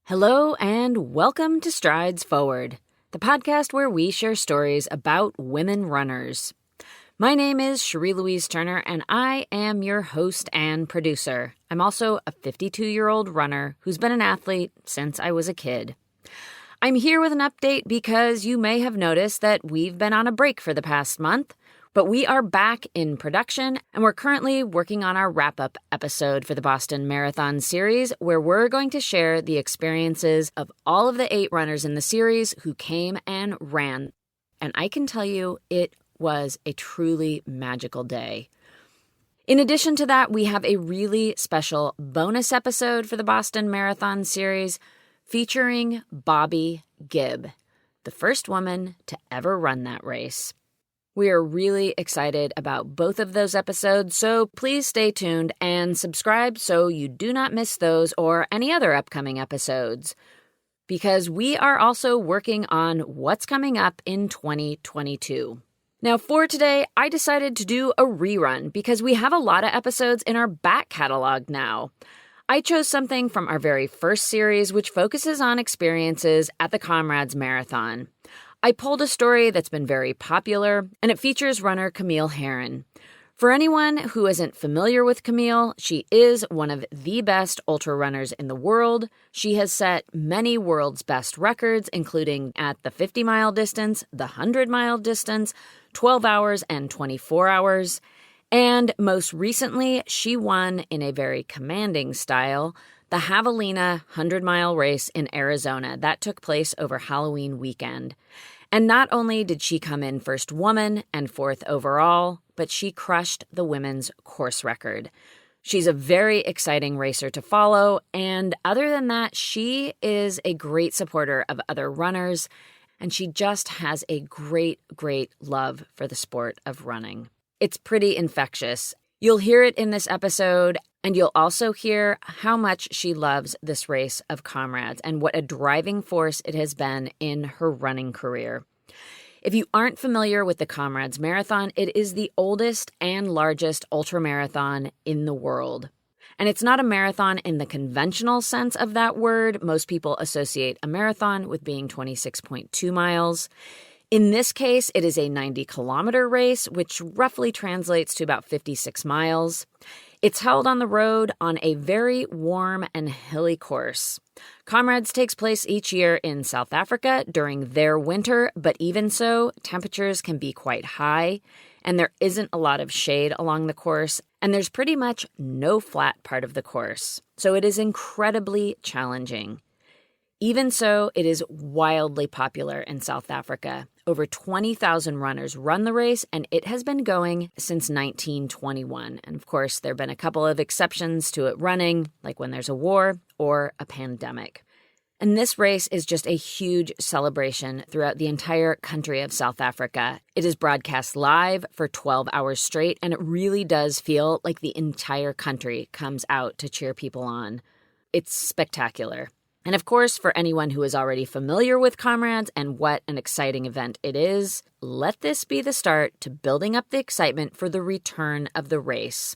Hello and welcome to Strides Forward, the podcast where we share stories about women runners. My name is Cherie Louise Turner and I am your host and producer. I'm also a 52-year-old runner who's been an athlete since I was a kid. I'm here with an update because you may have noticed that we've been on a break for the past month, but we are back in production and we're currently working on our wrap-up episode for the Boston Marathon series where we're going to share the experiences of all of the 8 runners in the series who came and ran. And I can tell you it was a truly magical day. In addition to that, we have a really special bonus episode for the Boston Marathon series featuring Bobby Gibb, the first woman to ever run that race. We are really excited about both of those episodes, so please stay tuned and subscribe so you do not miss those or any other upcoming episodes. Because we are also working on what's coming up in 2022. Now for today, I decided to do a rerun because we have a lot of episodes in our back catalog now. I chose something from our very first series which focuses on experiences at the Comrades Marathon. I pulled a story that's been very popular, and it features runner Camille Herron. For anyone who isn't familiar with Camille, she is one of the best ultra runners in the world. She has set many world's best records, including at the 50-mile distance, the 100-mile distance, 12 hours and 24 hours. And most recently, she won in a very commanding style the Javelina 100-mile race in Arizona that took place over Halloween weekend. And not only did she come in first woman and 4th overall, but she crushed the women's course record. She's a very exciting racer to follow, and other than that, she is a great supporter of other runners, and she just has a great, great love for the sport of running. It's pretty infectious. You'll hear it in this episode, and you'll also hear how much she loves this race of Comrades and what a driving force it has been in her running career. If you aren't familiar with the Comrades Marathon, it is the oldest and largest ultramarathon in the world. And it's not a marathon in the conventional sense of that word. Most people associate a marathon with being 26.2 miles. In this case, it is a 90-kilometer race, which roughly translates to about 56 miles. It's held on the road on a very warm and hilly course. Comrades takes place each year in South Africa during their winter, but even so, temperatures can be quite high, and there isn't a lot of shade along the course, and there's pretty much no flat part of the course. So it is incredibly challenging. Even so, it is wildly popular in South Africa. Over 20,000 runners run the race, and it has been going since 1921. And of course, there have been a couple of exceptions to it running, like when there's a war or a pandemic. And this race is just a huge celebration throughout the entire country of South Africa. It is broadcast live for 12 hours straight, and it really does feel like the entire country comes out to cheer people on. It's spectacular. And of course, for anyone who is already familiar with Comrades and what an exciting event it is, let this be the start to building up the excitement for the return of the race.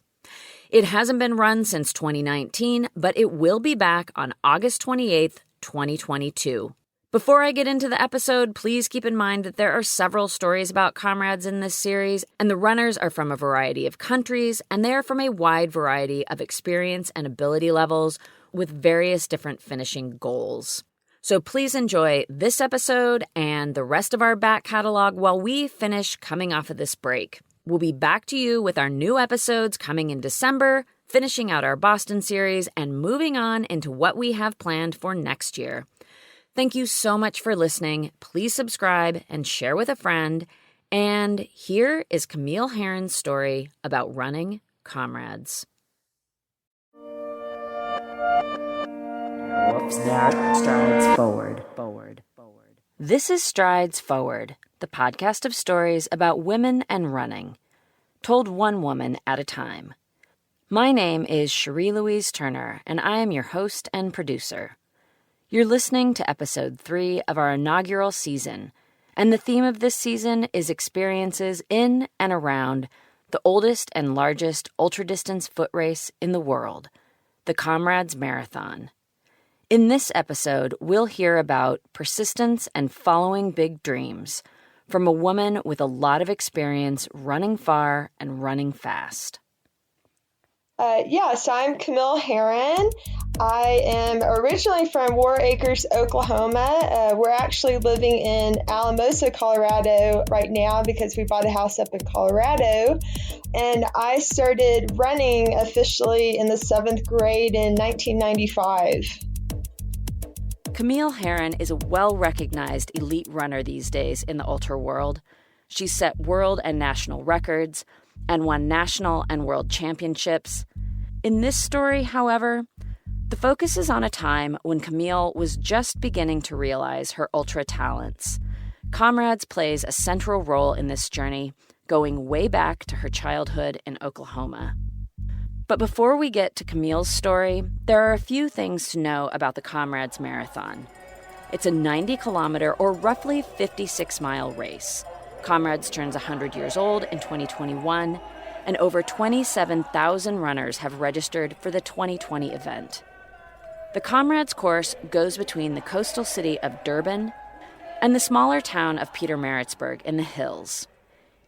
It hasn't been run since 2019, but it will be back on August 28th, 2022. Before I get into the episode, please keep in mind that there are several stories about Comrades in this series, and the runners are from a variety of countries, and they are from a wide variety of experience and ability levels, with various different finishing goals. So please enjoy this episode and the rest of our back catalog while we finish coming off of this break. We'll be back to you with our new episodes coming in December, finishing out our Boston series, and moving on into what we have planned for next year. Thank you so much for listening. Please subscribe and share with a friend. And here is Camille Herron's story about running Comrades. Strides Forward. This is Strides Forward, the podcast of stories about women and running, told one woman at a time. My name is Cherie Louise Turner, and I am your host and producer. You're listening to episode 3 of our inaugural season, and the theme of this season is experiences in and around the oldest and largest ultradistance foot race in the world, the Comrades Marathon. In this episode, we'll hear about persistence and following big dreams from a woman with a lot of experience running far and running fast. So I'm Camille Herron. I am originally from War Acres, Oklahoma. We're actually living in Alamosa, Colorado right now because we bought a house up in Colorado. And I started running officially in the 7th grade in 1995. Camille Herron is a well-recognized elite runner these days in the ultra world. She's set world and national records and won national and world championships. In this story, however, the focus is on a time when Camille was just beginning to realize her ultra talents. Comrades plays a central role in this journey, going way back to her childhood in Oklahoma. But before we get to Camille's story, there are a few things to know about the Comrades Marathon. It's a 90-kilometer or roughly 56-mile race. Comrades turns 100 years old in 2021, and over 27,000 runners have registered for the 2020 event. The Comrades course goes between the coastal city of Durban and the smaller town of Pietermaritzburg in the hills.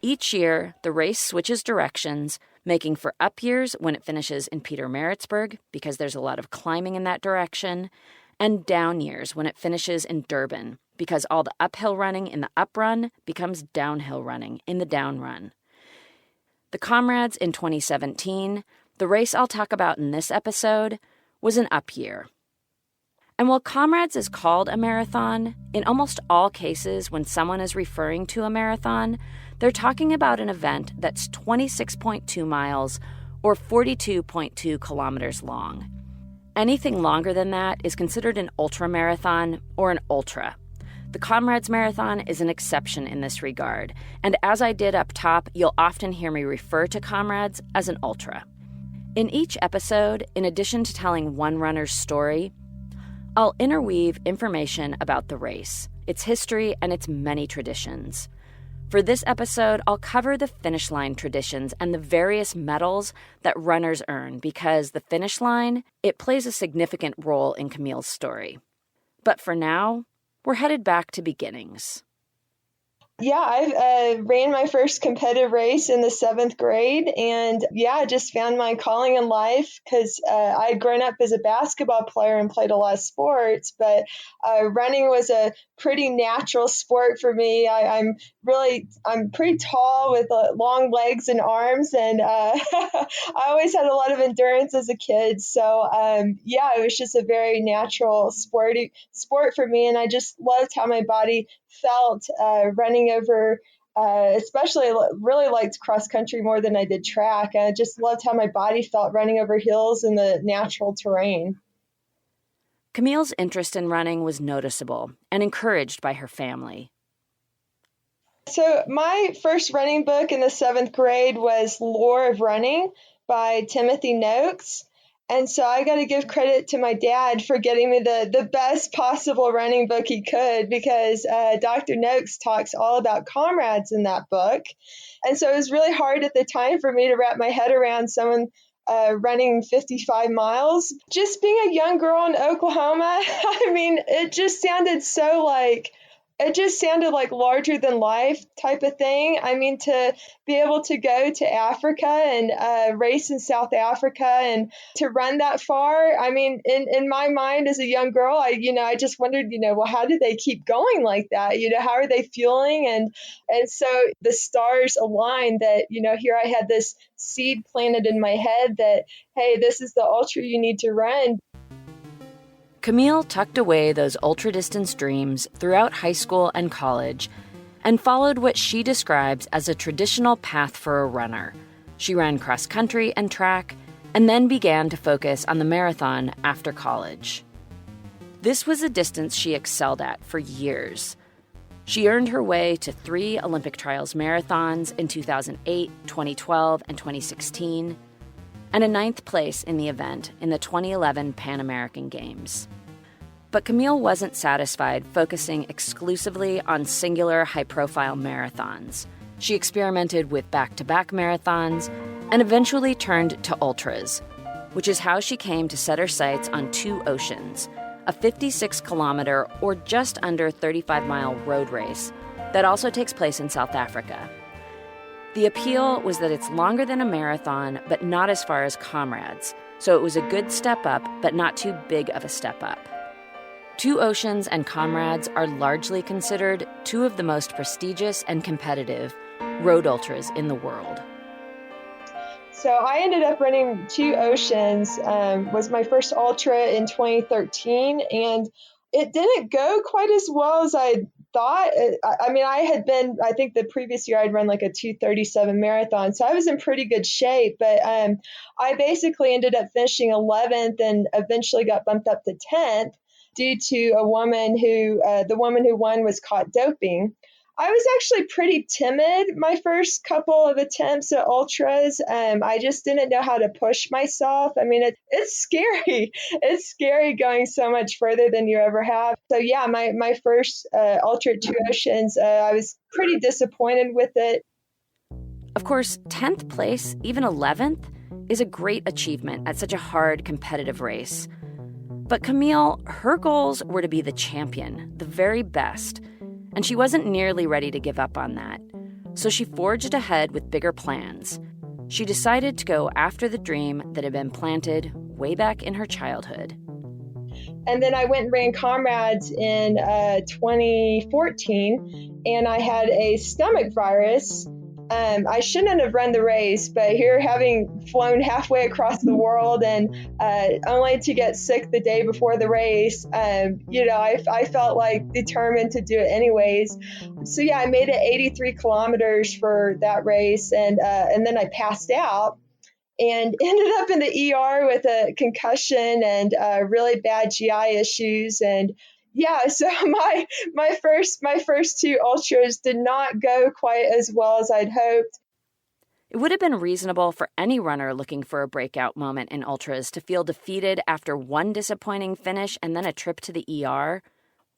Each year, the race switches directions, making for up years when it finishes in Pietermaritzburg, because there's a lot of climbing in that direction, and down years when it finishes in Durban, because all the uphill running in the up run becomes downhill running in the down run. The Comrades in 2017, the race I'll talk about in this episode, was an up year. And while Comrades is called a marathon, in almost all cases when someone is referring to a marathon, they're talking about an event that's 26.2 miles or 42.2 kilometers long. Anything longer than that is considered an ultramarathon or an ultra. The Comrades Marathon is an exception in this regard, and as I did up top, you'll often hear me refer to Comrades as an ultra. In each episode, in addition to telling one runner's story, I'll interweave information about the race, its history, and its many traditions. For this episode, I'll cover the finish line traditions and the various medals that runners earn because the finish line, it plays a significant role in Camille's story. But for now, we're headed back to beginnings. Yeah, I ran my first competitive race in the 7th grade, and I just found my calling in life because I had grown up as a basketball player and played a lot of sports, but running was a pretty natural sport for me. I'm pretty tall with long legs and arms, and I always had a lot of endurance as a kid. So it was just a very natural sport for me, and I just loved how my body felt running over, especially really liked cross country more than I did track. I just loved how my body felt running over hills in the natural terrain. Camille's interest in running was noticeable and encouraged by her family. So my first running book in the 7th grade was Lore of Running by Timothy Noakes. And so I got to give credit to my dad for getting me the best possible running book he could, because Dr. Noakes talks all about comrades in that book. And so it was really hard at the time for me to wrap my head around someone running 55 miles. Just being a young girl in Oklahoma, I mean, it just sounded like larger than life type of thing. I mean, to be able to go to Africa and race in South Africa and to run that far. I mean, in my mind as a young girl, I just wondered, well, how did they keep going like that? How are they fueling? And so the stars aligned that, here I had this seed planted in my head that, hey, this is the ultra you need to run. Camille tucked away those ultradistance dreams throughout high school and college and followed what she describes as a traditional path for a runner. She ran cross country and track and then began to focus on the marathon after college. This was a distance she excelled at for years. She earned her way to 3 Olympic trials marathons in 2008, 2012, and 2016, and a 9th place in the event in the 2011 Pan American Games. But Camille wasn't satisfied focusing exclusively on singular high-profile marathons. She experimented with back-to-back marathons and eventually turned to ultras, which is how she came to set her sights on 2 oceans, a 56-kilometer or just under 35-mile road race that also takes place in South Africa. The appeal was that it's longer than a marathon, but not as far as Comrades, so it was a good step up, but not too big of a step up. Two Oceans and Comrades are largely considered two of the most prestigious and competitive road ultras in the world. So I ended up running Two Oceans, was my first ultra in 2013, and it didn't go quite as well as I thought. I think the previous year I'd run like a 2:37 marathon, so I was in pretty good shape, but I basically ended up finishing 11th and eventually got bumped up to 10th due to the woman who won was caught doping. I was actually pretty timid my first couple of attempts at ultras. I just didn't know how to push myself. I mean, it's scary. It's scary going so much further than you ever have. So yeah, my first ultra at Two Oceans, I was pretty disappointed with it. Of course, 10th place, even 11th, is a great achievement at such a hard competitive race. But Camille, her goals were to be the champion, the very best. And she wasn't nearly ready to give up on that. So she forged ahead with bigger plans. She decided to go after the dream that had been planted way back in her childhood. And then I went and ran Comrades in 2014, and I had a stomach virus. I shouldn't have run the race, but here, having flown halfway across the world and only to get sick the day before the race, I felt like determined to do it anyways. So yeah, I made it 83 kilometers for that race, and then I passed out and ended up in the ER with a concussion and really bad GI issues. And yeah, so my first two ultras did not go quite as well as I'd hoped. It would have been reasonable for any runner looking for a breakout moment in ultras to feel defeated after one disappointing finish and then a trip to the ER.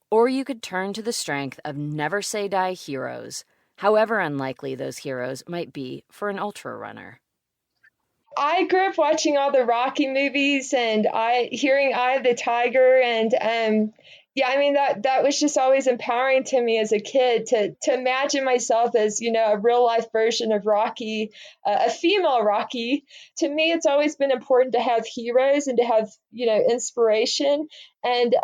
Or you could turn to the strength of never say die heroes, however unlikely those heroes might be for an ultra runner. I grew up watching all the Rocky movies and hearing Eye of the Tiger, and that was just always empowering to me as a kid to imagine myself as, a real life version of Rocky, a female Rocky. To me, it's always been important to have heroes and to have, inspiration. And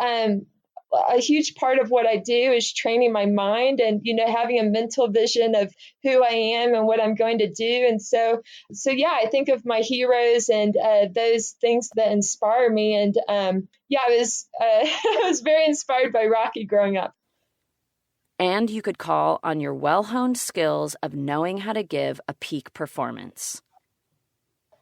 a huge part of what I do is training my mind and, having a mental vision of who I am and what I'm going to do. And so yeah, I think of my heroes and those things that inspire me. And I was very inspired by Rocky growing up. And you could call on your well-honed skills of knowing how to give a peak performance.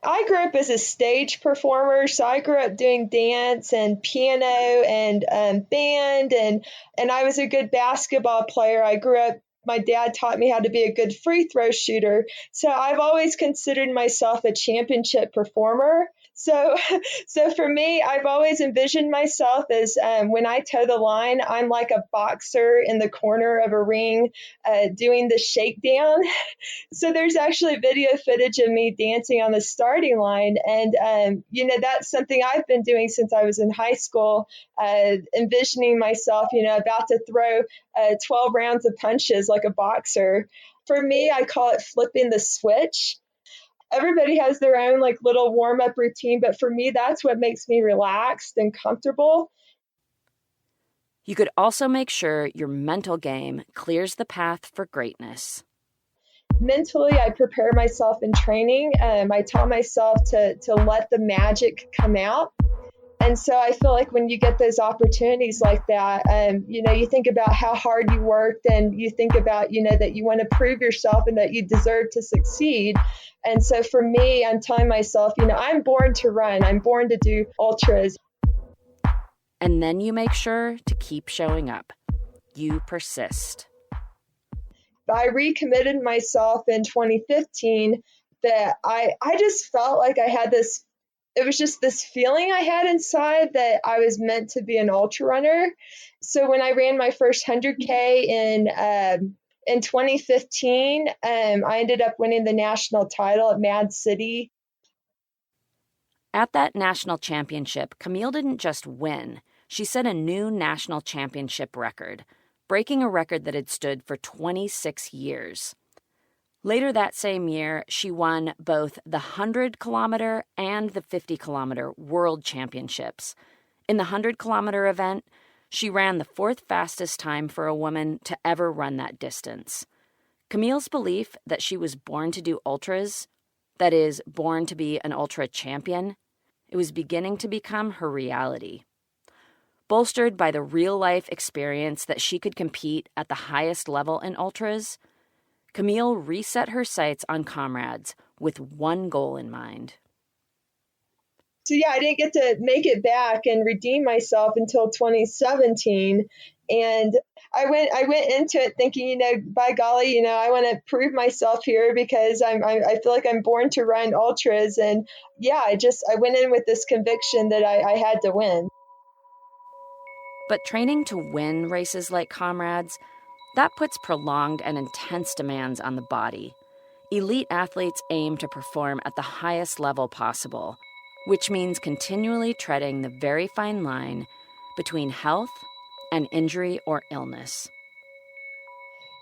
I grew up as a stage performer, so I grew up doing dance and piano and band, and I was a good basketball player. My dad taught me how to be a good free throw shooter, so I've always considered myself a championship performer. So for me, I've always envisioned myself as when I toe the line, I'm like a boxer in the corner of a ring doing the shakedown. So there's actually video footage of me dancing on the starting line. And, that's something I've been doing since I was in high school, envisioning myself, about to throw 12 rounds of punches like a boxer. For me, I call it flipping the switch. Everybody has their own little warm-up routine, but for me, that's what makes me relaxed and comfortable. You could also make sure your mental game clears the path for greatness. Mentally, I prepare myself in training. I tell myself to let the magic come out. And so I feel like when you get those opportunities like that, you think about how hard you worked and you think about, that you want to prove yourself and that you deserve to succeed. And so for me, I'm telling myself, I'm born to run. I'm born to do ultras. And then you make sure to keep showing up. You persist. I recommitted myself in 2015 that I just felt like I had this. It was just this feeling I had inside that I was meant to be an ultra runner. So when I ran my first 100K in 2015, I ended up winning the national title at Mad City. At that national championship, Camille didn't just win. she set a new national championship record, breaking a record that had stood for 26 years. Later that same year, she won both the 100-kilometer and the 50-kilometer World Championships. In the 100-kilometer event, she ran the fourth fastest time for a woman to ever run that distance. Camille's belief that she was born to do ultras, that is, born to be an ultra champion, it was beginning to become her reality. Bolstered by the real-life experience that she could compete at the highest level in ultras, Camille reset her sights on Comrades with one goal in mind. So yeah, I didn't get to make it back and redeem myself until 2017. And I went into it thinking, by golly, I want to prove myself here because I feel like I'm born to run ultras. And yeah, I went in with this conviction that I had to win. But training to win races like Comrades, that puts prolonged and intense demands on the body. Elite athletes aim to perform at the highest level possible, which means continually treading the very fine line between health and injury or illness.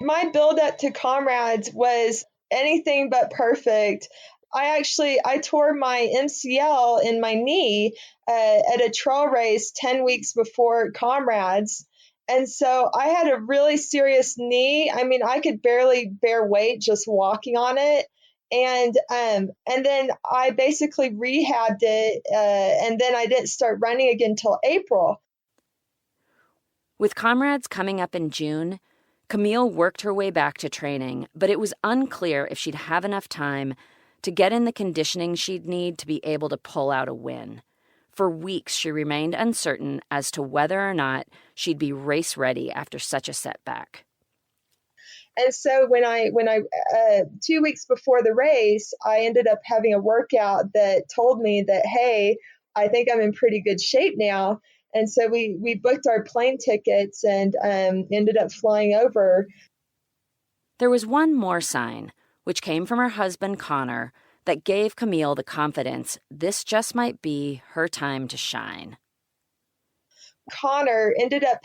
My build-up to Comrades was anything but perfect. I tore my MCL in my knee at a trail race 10 weeks before Comrades. And so I had a really serious knee. I mean, I could barely bear weight just walking on it. And then I basically rehabbed it, and then I didn't start running again until April. With Comrades coming up in June, Camille worked her way back to training, but it was unclear if she'd have enough time to get in the conditioning she'd need to be able to pull out a win. For weeks, she remained uncertain as to whether or not she'd be race ready after such a setback. And so when I 2 weeks before the race, I ended up having a workout that told me that, hey, I think I'm in pretty good shape now. And so we booked our plane tickets and ended up flying over. There was one more sign, which came from her husband, Connor, that gave Camille the confidence this just might be her time to shine. Connor ended up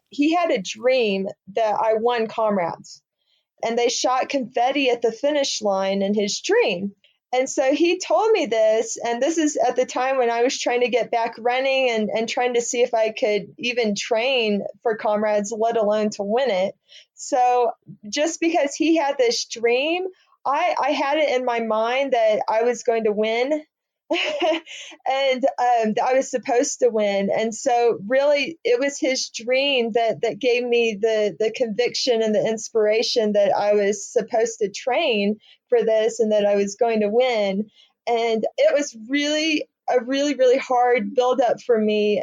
he had a dream that I won Comrades, and they shot confetti at the finish line in his dream. And so he told me this, and this is at the time when I was trying to get back running and trying to see if I could even train for Comrades, let alone to win it. So just because he had this dream, I had it in my mind that I was going to win and I was supposed to win. And so really it was his dream that gave me the conviction and the inspiration that I was supposed to train for this and that I was going to win. And it was really a really, really hard buildup for me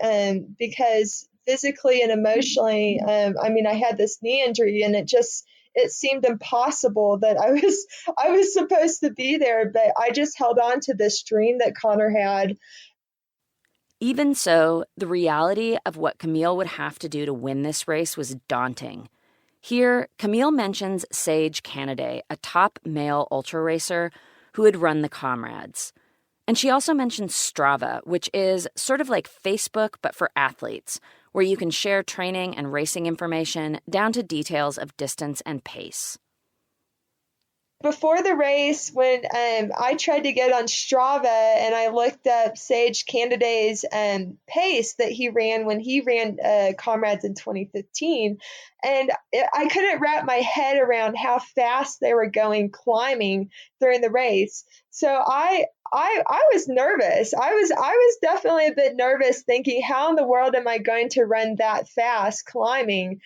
because physically and emotionally, I had this knee injury and it seemed impossible that I was supposed to be there, but I just held on to this dream that Connor had. Even so, the reality of what Camille would have to do to win this race was daunting. Here, Camille mentions Sage Canaday, a top male ultra racer who had run the Comrades. And she also mentions Strava, which is sort of like Facebook but for athletes, where you can share training and racing information down to details of distance and pace. Before the race, when I tried to get on Strava and I looked up Sage Canaday's pace that he ran when he ran Comrades in 2015, and I couldn't wrap my head around how fast they were going climbing during the race. So I was nervous. I was definitely a bit nervous, thinking, how in the world am I going to run that fast climbing?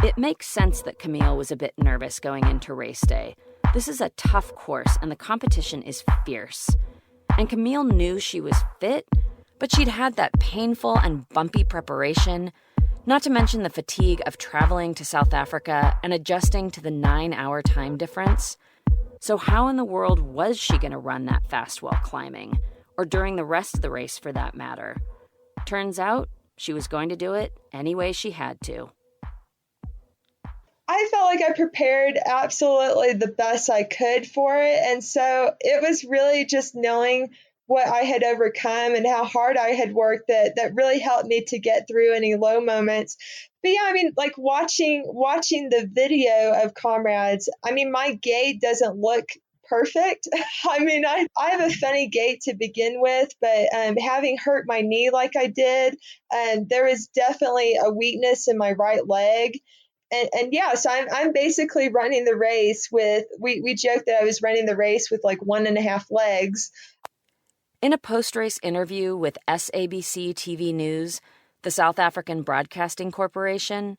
It makes sense that Camille was a bit nervous going into race day. This is a tough course and the competition is fierce. And Camille knew she was fit, but she'd had that painful and bumpy preparation, not to mention the fatigue of traveling to South Africa and adjusting to the 9-hour time difference. So how in the world was she going to run that fast while climbing, or during the rest of the race for that matter? Turns out she was going to do it any way she had to. I felt like I prepared absolutely the best I could for it. And so it was really just knowing what I had overcome and how hard I had worked that really helped me to get through any low moments. But yeah, I mean, like watching the video of Comrades, I mean, my gait doesn't look perfect. I mean, I have a funny gait to begin with, but having hurt my knee like I did, there was definitely a weakness in my right leg. And yeah, so I'm basically running the race with, we joked that I was running the race with like 1.5 legs. In a post-race interview with SABC TV News, the South African Broadcasting Corporation,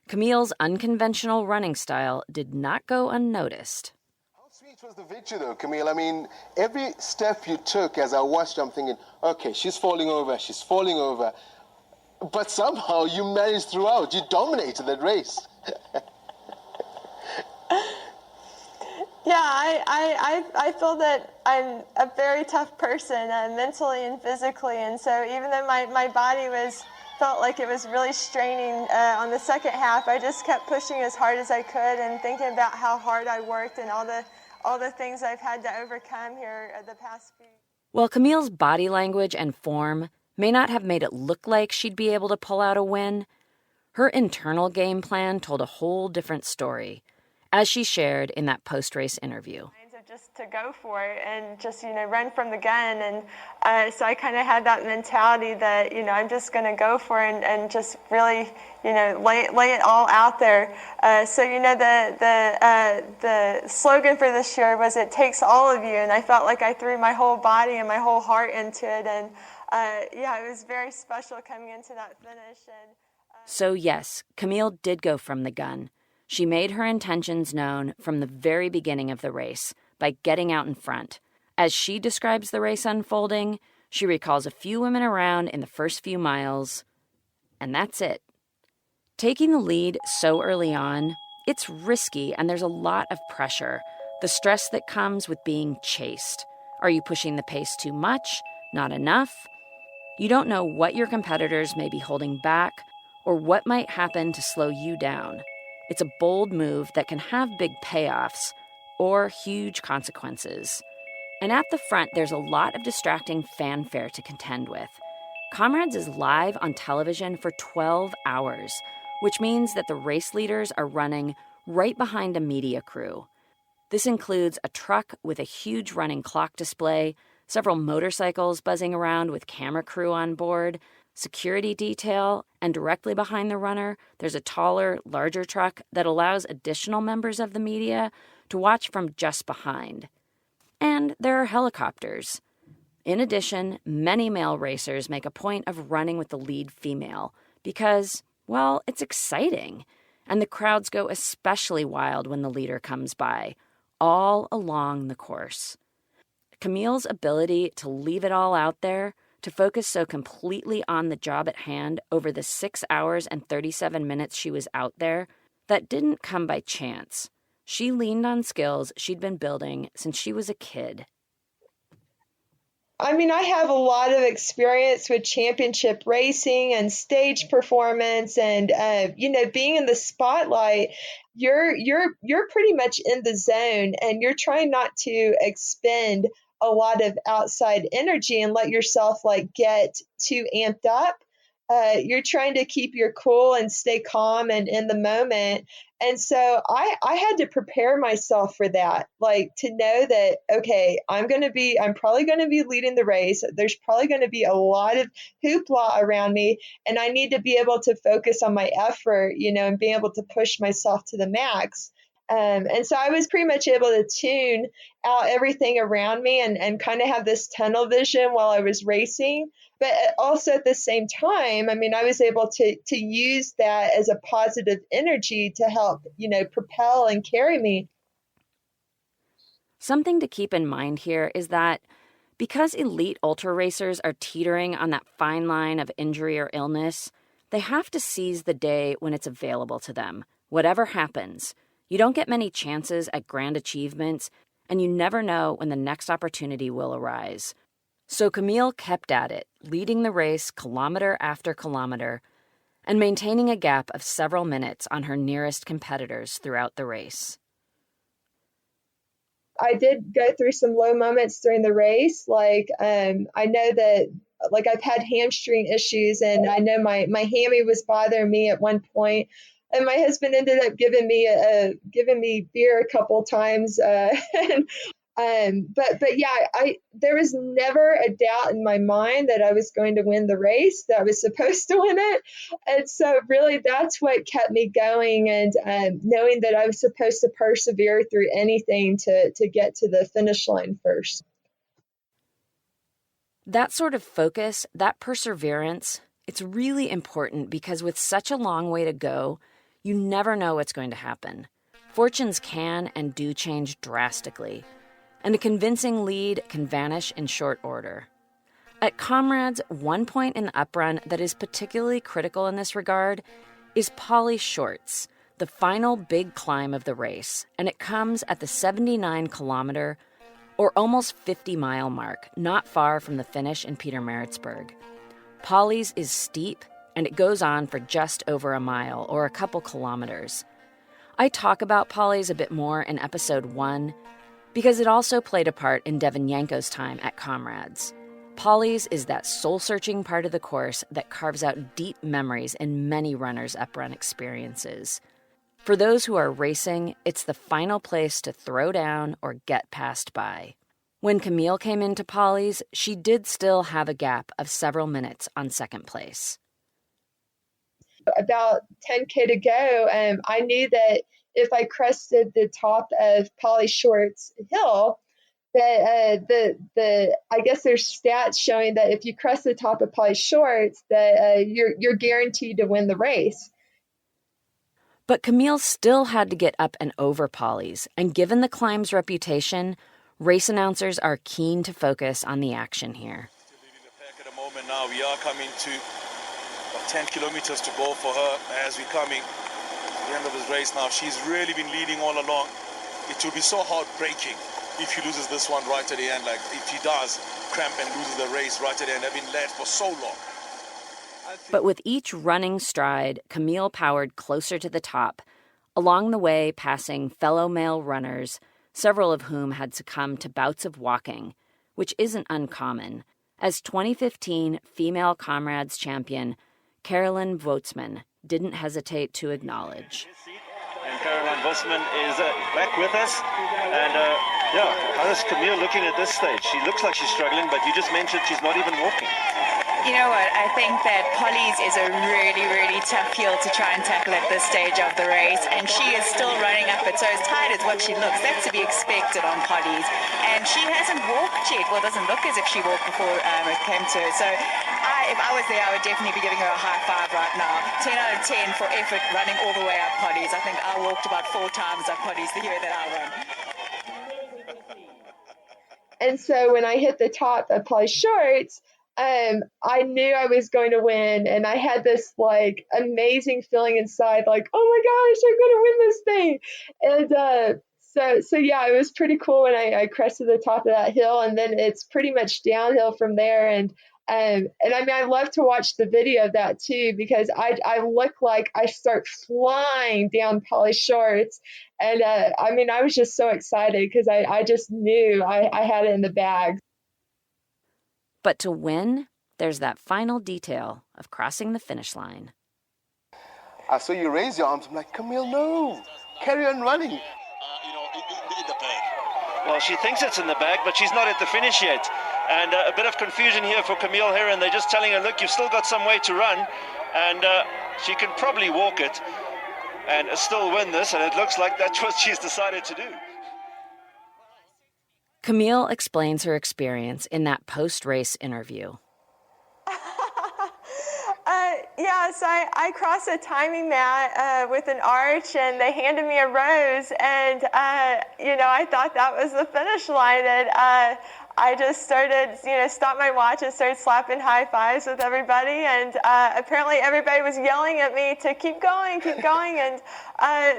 Camille's unconventional running style did not go unnoticed. How sweet was the victory, though, Camille? I mean, every step you took, as I watched, I'm thinking, okay, she's falling over. But somehow you managed throughout. You dominated that race. Yeah, I feel that I'm a very tough person, mentally and physically, and so even though my body felt like it was really straining on the second half, I just kept pushing as hard as I could and thinking about how hard I worked and all the things I've had to overcome here the past few. While Camille's body language and form may not have made it look like she'd be able to pull out a win, her internal game plan told a whole different story, as she shared in that post-race interview. Just to go for it and just, run from the gun. And so I kind of had that mentality that, I'm just going to go for it and just really, lay it all out there. So, the slogan for this year was, "It takes all of you." And I felt like I threw my whole body and my whole heart into it. And it was very special coming into that finish. So yes, Camille did go from the gun. She made her intentions known from the very beginning of the race by getting out in front. As she describes the race unfolding, she recalls a few women around in the first few miles, and that's it. Taking the lead so early on, it's risky and there's a lot of pressure. The stress that comes with being chased. Are you pushing the pace too much? Not enough? You don't know what your competitors may be holding back or what might happen to slow you down. It's a bold move that can have big payoffs or huge consequences. And at the front, there's a lot of distracting fanfare to contend with. Comrades is live on television for 12 hours, which means that the race leaders are running right behind a media crew. This includes a truck with a huge running clock display, several motorcycles buzzing around with camera crew on board, security detail, and directly behind the runner, there's a taller, larger truck that allows additional members of the media to watch from just behind. And there are helicopters. In addition, many male racers make a point of running with the lead female because, well, it's exciting. And the crowds go especially wild when the leader comes by, all along the course. Camille's ability to leave it all out there, to focus so completely on the job at hand over the 6 hours and 37 minutes she was out there, that didn't come by chance. She leaned on skills she'd been building since she was a kid. I mean, I have a lot of experience with championship racing and stage performance, and being in the spotlight. You're pretty much in the zone, and you're trying not to expend a lot of outside energy and let yourself get too amped up. You're trying to keep your cool and stay calm and in the moment. And so I had to prepare myself for that, to know that, okay, I'm probably going to be leading the race. There's probably going to be a lot of hoopla around me, and I need to be able to focus on my effort, and be able to push myself to the max. And so I was pretty much able to tune out everything around me and kind of have this tunnel vision while I was racing. But also at the same time, I mean, I was able to use that as a positive energy to help, propel and carry me. Something to keep in mind here is that because elite ultra racers are teetering on that fine line of injury or illness, they have to seize the day when it's available to them, whatever happens. You don't get many chances at grand achievements, and you never know when the next opportunity will arise. So Camille kept at it, leading the race kilometer after kilometer, and maintaining a gap of several minutes on her nearest competitors throughout the race. I did go through some low moments during the race. Like, I know that, like, I've had hamstring issues, and I know my hammy was bothering me at one point. And my husband ended up giving me beer a couple times. But yeah, there was never a doubt in my mind that I was going to win the race, that I was supposed to win it. And so really that's what kept me going, and knowing that I was supposed to persevere through anything to get to the finish line first. That sort of focus, that perseverance, it's really important because with such a long way to go, you never know what's going to happen. Fortunes can and do change drastically, and a convincing lead can vanish in short order. At Comrades, one point in the uprun that is particularly critical in this regard is Polly Shorts, the final big climb of the race, and it comes at the 79-kilometer or almost 50-mile mark, not far from the finish in Pietermaritzburg. Polly's is steep, and it goes on for just over a mile or a couple kilometers. I talk about Polly's a bit more in episode 1, because it also played a part in Devin Yanko's time at Comrades. Polly's is that soul-searching part of the course that carves out deep memories in many runners' uprun experiences. For those who are racing, it's the final place to throw down or get passed by. When Camille came into Polly's, she did still have a gap of several minutes on second place. About 10K to go, I knew that if I crested the top of Polly Shorts Hill, that I guess there's stats showing that if you crest the top of Polly Shorts, that you're guaranteed to win the race. But Camille still had to get up and over Polly's, and given the climb's reputation, race announcers are keen to focus on the action here. Still leading the pack at the moment now. We are coming to 10 kilometers to go for her as we're coming to the end of this race now. She's really been leading all along. It will be so heartbreaking if she loses this one right at the end. Like if she does cramp and loses the race right at the end. They've been led for so long. But with each running stride, Camille powered closer to the top, along the way passing fellow male runners, several of whom had succumbed to bouts of walking, which isn't uncommon, as 2015 female Comrades champion Carolyn Voetsman didn't hesitate to acknowledge. And Carolyn Voetsman is back with us. And how is Camille looking at this stage? She looks like she's struggling, but you just mentioned she's not even walking. You know what, I think that Polly's is a really, really tough hill to try and tackle at this stage of the race, and she is still running up it, so as tight as what she looks, that's to be expected on Polly's. And she hasn't walked yet. Well, it doesn't look as if she walked before it came to her. So if I was there, I would definitely be giving her a high five right now. 10 out of 10 for effort running all the way up Polly's. I think I walked about 4 times up Polly's the year that I run. And so when I hit the top of Polly Shorts, I knew I was going to win, and I had this like amazing feeling inside, like, oh my gosh, I'm going to win this thing. And so yeah, it was pretty cool when I crested the top of that hill, and then it's pretty much downhill from there. And I mean, I love to watch the video of that too, because I look like I start flying down Polly Shorts. And I mean, I was just so excited because I just knew I had it in the bag. But to win, there's that final detail of crossing the finish line. I saw you raise your arms. I'm like, Camille, no. Carry on running. In the bag. Well, she thinks it's in the bag, but she's not at the finish yet. And a bit of confusion here for Camille Herron. They're just telling her, look, you've still got some way to run. And she can probably walk it and still win this. And it looks like that's what she's decided to do. Camille explains her experience in that post-race interview. So I crossed a timing mat with an arch, and they handed me a rose, and I thought that was the finish line, and I just started, stopped my watch and started slapping high fives with everybody, and apparently everybody was yelling at me to keep going, and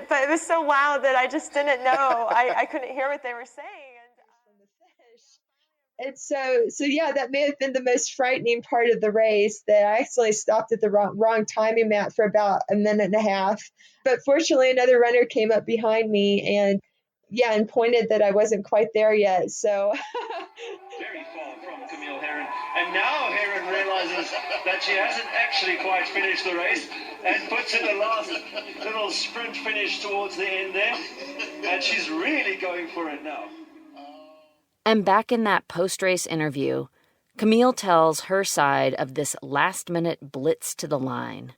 but it was so loud that I just didn't know. I couldn't hear what they were saying. And so yeah, that may have been the most frightening part of the race, that I actually stopped at the wrong timing mat for about a minute and a half. But fortunately, another runner came up behind me, and and pointed that I wasn't quite there yet. So very far from Camille Herron. And now Herron realizes that she hasn't actually quite finished the race and puts in a last little sprint finish towards the end there. And she's really going for it now. And back in that post-race interview, Camille tells her side of this last-minute blitz to the line.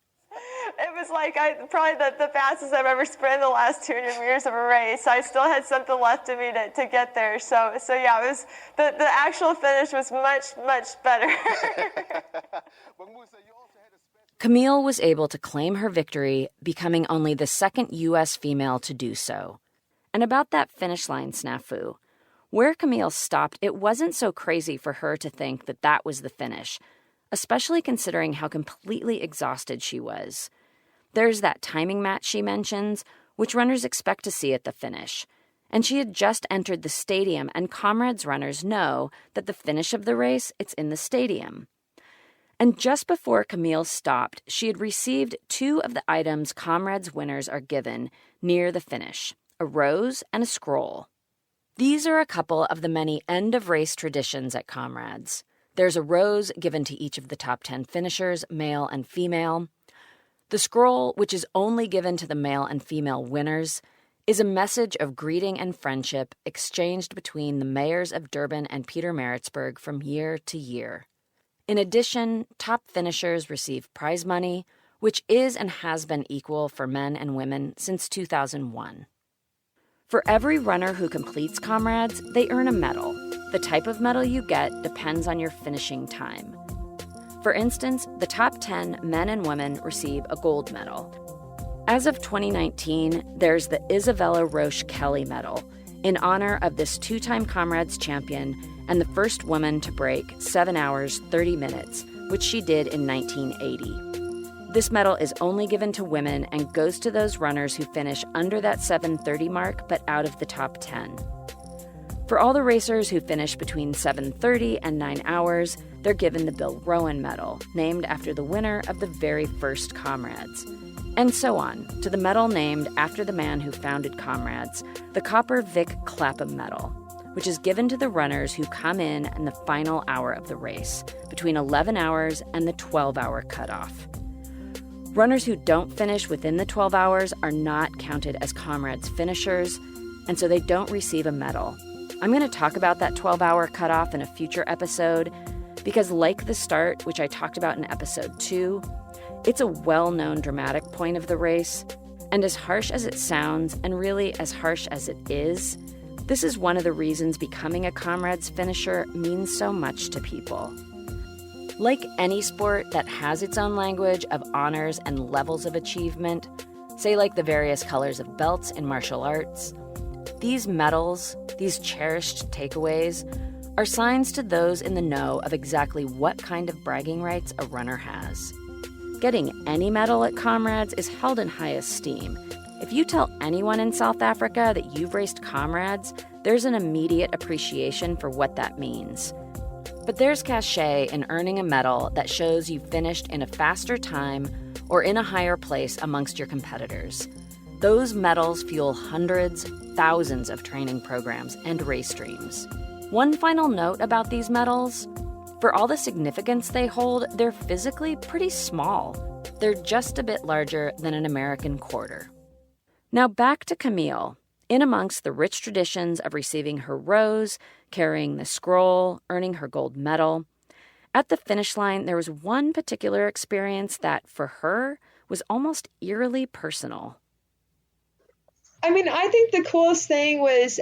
It was like probably the fastest I've ever sprinted the last 200 meters of a race. I still had something left in me to get there. So yeah, it was the actual finish was much better. Camille was able to claim her victory, becoming only the second U.S. female to do so. And about that finish line snafu, where Camille stopped, it wasn't so crazy for her to think that that was the finish, especially considering how completely exhausted she was. There's that timing match she mentions, which runners expect to see at the finish. And she had just entered the stadium, and Comrades runners know that the finish of the race, it's in the stadium. And just before Camille stopped, she had received 2 of the items Comrades winners are given near the finish, a rose and a scroll. These are a couple of the many end-of-race traditions at Comrades. There's a rose given to each of the top 10 finishers, male and female. The scroll, which is only given to the male and female winners, is a message of greeting and friendship exchanged between the mayors of Durban and Pietermaritzburg from year to year. In addition, top finishers receive prize money, which is and has been equal for men and women since 2001. For every runner who completes Comrades, they earn a medal. The type of medal you get depends on your finishing time. For instance, the top 10 men and women receive a gold medal. As of 2019, there's the Isabella Roche Kelly Medal, in honor of this 2-time Comrades champion and the first woman to break 7 hours, 30 minutes, which she did in 1980. This medal is only given to women and goes to those runners who finish under that 7:30 mark but out of the top 10. For all the racers who finish between 7:30 and 9 hours, they're given the Bill Rowan Medal, named after the winner of the very first Comrades. And so on, to the medal named after the man who founded Comrades, the Copper Vic Clapham Medal, which is given to the runners who come in the final hour of the race, between 11 hours and the 12-hour cutoff. Runners who don't finish within the 12 hours are not counted as Comrades finishers, and so they don't receive a medal. I'm going to talk about that 12-hour cutoff in a future episode because, like the start, which I talked about in episode 2, it's a well-known dramatic point of the race, and as harsh as it sounds, and really as harsh as it is, this is one of the reasons becoming a Comrades finisher means so much to people. Like any sport that has its own language of honors and levels of achievement, say like the various colors of belts in martial arts, these medals, these cherished takeaways, are signs to those in the know of exactly what kind of bragging rights a runner has. Getting any medal at Comrades is held in high esteem. If you tell anyone in South Africa that you've raced Comrades, there's an immediate appreciation for what that means. But there's cachet in earning a medal that shows you finished in a faster time or in a higher place amongst your competitors. Those medals fuel hundreds, thousands of training programs and race streams. One final note about these medals: for all the significance they hold, they're physically pretty small. They're just a bit larger than an American quarter. Now back to Camille. In amongst the rich traditions of receiving her rose, carrying the scroll, earning her gold medal, at the finish line there was one particular experience that, for her, was almost eerily personal. I mean, I think the coolest thing was,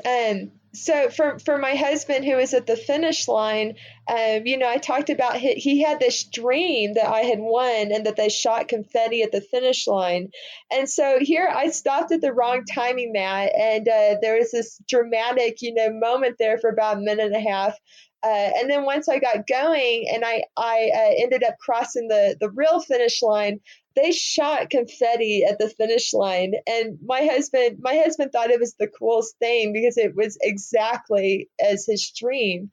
so for my husband who was at the finish line, I talked about he had this dream that I had won and that they shot confetti at the finish line. And so here I stopped at the wrong timing mat, and there was this dramatic, moment there for about a minute and a half. And then once I got going and I ended up crossing the real finish line, they shot confetti at the finish line. And my husband thought it was the coolest thing because it was exactly as his dream.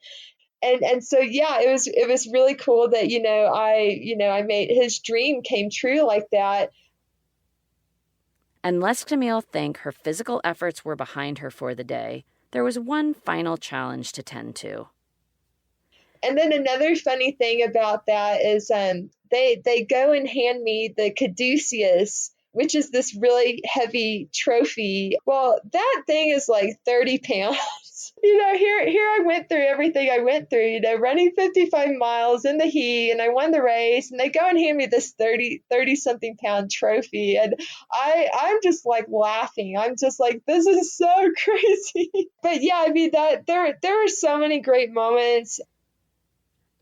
And so, yeah, it was really cool that, I made his dream came true like that. And lest Camille think her physical efforts were behind her for the day, there was one final challenge to tend to. And then another funny thing about that is they go and hand me the caduceus, which is this really heavy trophy. Well, that thing is like 30 pounds. Here I went through everything I went through, running 55 miles in the heat, and I won the race, and they go and hand me this 30 something pound trophy. And I'm just like laughing. I'm just like, this is so crazy. But yeah, I mean, that there are so many great moments.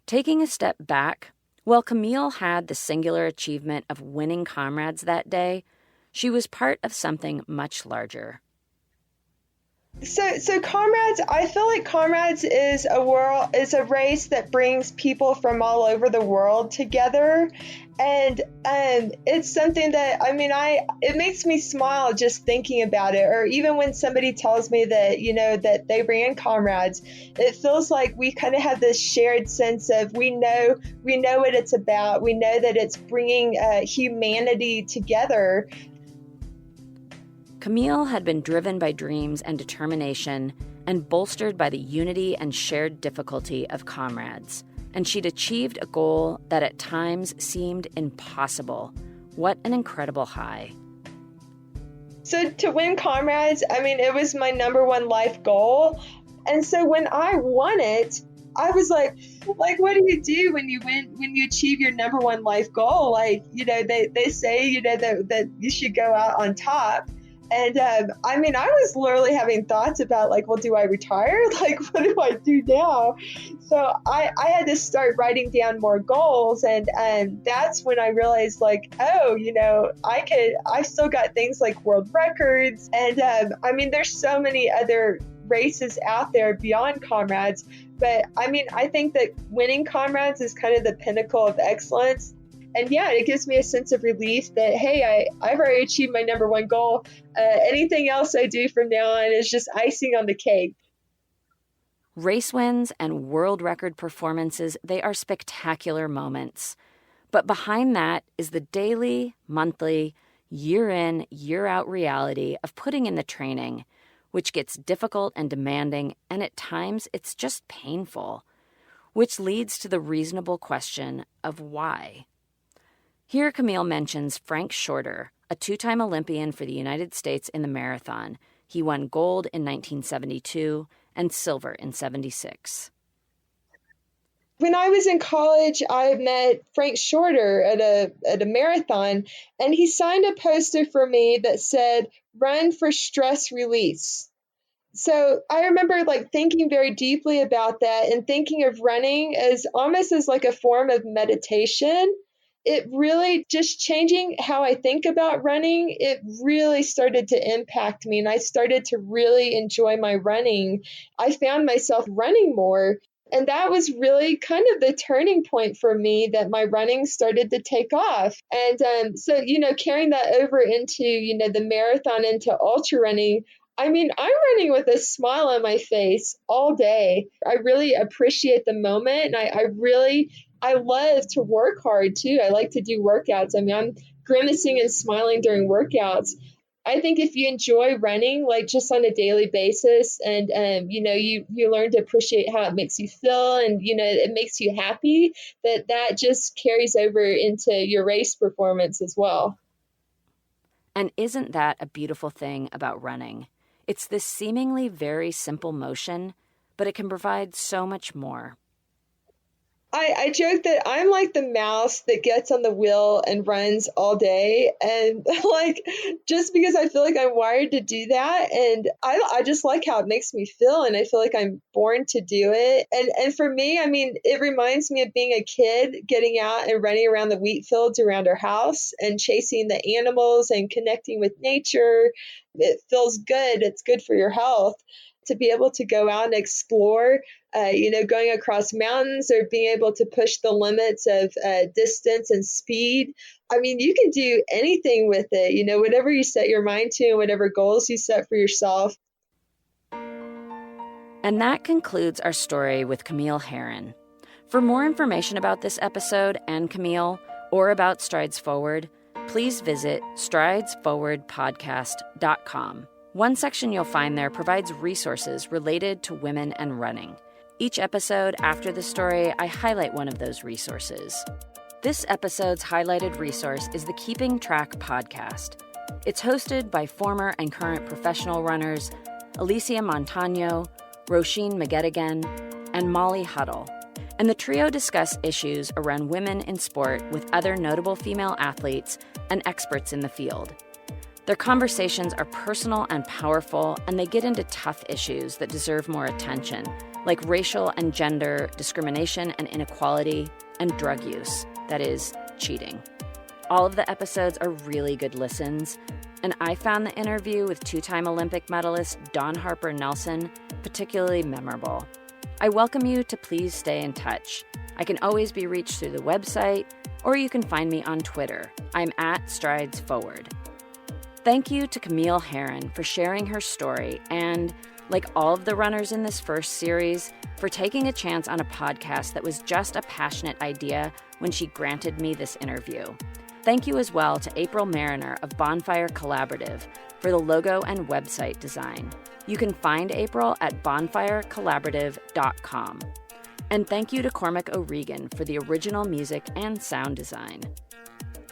Taking a step back, while Camille had the singular achievement of winning Comrades that day, she was part of something much larger. So Comrades, I feel like Comrades is a race that brings people from all over the world together, and it's something that it makes me smile just thinking about it. Or even when somebody tells me that that they ran Comrades, it feels like we kind of have this shared sense of we know what it's about. We know that it's bringing humanity together. Camille had been driven by dreams and determination and bolstered by the unity and shared difficulty of Comrades. And she'd achieved a goal that at times seemed impossible. What an incredible high. So to win Comrades, it was my number one life goal. And so when I won it, I was like, what do you do when you achieve your number one life goal? Like, they say, that you should go out on top. And I was literally having thoughts about like, well, do I retire? Like, what do I do now? So I had to start writing down more goals. And that's when I realized like, oh, I've still got things like world records. And there's so many other races out there beyond Comrades. But I think that winning Comrades is kind of the pinnacle of excellence. And yeah, it gives me a sense of relief that, hey, I've already achieved my number one goal. Anything else I do from now on is just icing on the cake. Race wins and world record performances, they are spectacular moments. But behind that is the daily, monthly, year in, year out reality of putting in the training, which gets difficult and demanding, and at times it's just painful, which leads to the reasonable question of why. Here Camille mentions Frank Shorter, a two-time Olympian for the United States in the marathon. He won gold in 1972 and silver in 76. When I was in college, I met Frank Shorter at a marathon, and he signed a poster for me that said, "Run for stress release." So I remember like thinking very deeply about that and thinking of running as almost as like a form of meditation. It really just changing how I think about running. It really started to impact me, and I started to really enjoy my running. I found myself running more, and that was really kind of the turning point for me, that my running started to take off. And so, carrying that over into, the marathon, into ultra running, I'm running with a smile on my face all day. I really appreciate the moment, and I love to work hard too. I like to do workouts. I'm grimacing and smiling during workouts. I think if you enjoy running, like just on a daily basis, and you learn to appreciate how it makes you feel, and it makes you happy, that just carries over into your race performance as well. And isn't that a beautiful thing about running? It's this seemingly very simple motion, but it can provide so much more. I joke that I'm like the mouse that gets on the wheel and runs all day. And like, just because I feel like I'm wired to do that. And I just like how it makes me feel. And I feel like I'm born to do it. And for me, it reminds me of being a kid, getting out and running around the wheat fields around our house and chasing the animals and connecting with nature. It feels good. It's good for your health to be able to go out and explore, going across mountains, or being able to push the limits of distance and speed. You can do anything with it, whatever you set your mind to and whatever goals you set for yourself. And that concludes our story with Camille Herron. For more information about this episode and Camille, or about Strides Forward, please visit stridesforwardpodcast.com. One section you'll find there provides resources related to women and running. Each episode after the story, I highlight one of those resources. This episode's highlighted resource is the Keeping Track podcast. It's hosted by former and current professional runners Alicia Montano, Roisin McGettigan, and Molly Huddle. And the trio discuss issues around women in sport with other notable female athletes and experts in the field. Their conversations are personal and powerful, and they get into tough issues that deserve more attention, like racial and gender discrimination and inequality, and drug use, that is, cheating. All of the episodes are really good listens, and I found the interview with two-time Olympic medalist Dawn Harper Nelson particularly memorable. I welcome you to please stay in touch. I can always be reached through the website, or you can find me on Twitter. I'm at Strides Forward. Thank you to Camille Herron for sharing her story and, like all of the runners in this first series, for taking a chance on a podcast that was just a passionate idea when she granted me this interview. Thank you as well to April Mariner of Bonfire Collaborative for the logo and website design. You can find April at bonfirecollaborative.com. And thank you to Cormac O'Regan for the original music and sound design.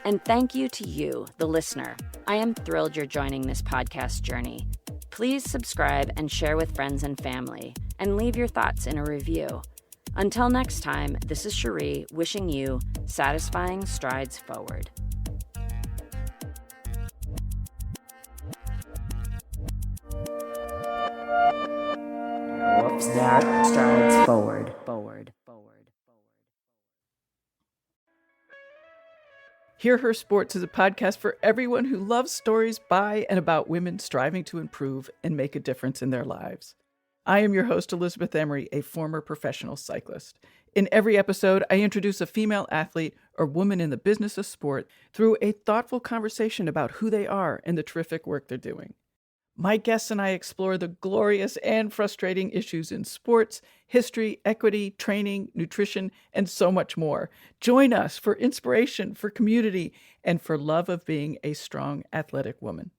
And thank you to you, the listener. I am thrilled you're joining this podcast journey. Please subscribe and share with friends and family, and leave your thoughts in a review. Until next time, this is Cherie wishing you satisfying strides forward. Whoops, that strides forward. Hear Her Sports is a podcast for everyone who loves stories by and about women striving to improve and make a difference in their lives. I am your host, Elizabeth Emery, a former professional cyclist. In every episode, I introduce a female athlete or woman in the business of sport through a thoughtful conversation about who they are and the terrific work they're doing. My guests and I explore the glorious and frustrating issues in sports, history, equity, training, nutrition, and so much more. Join us for inspiration, for community, and for love of being a strong, athletic woman.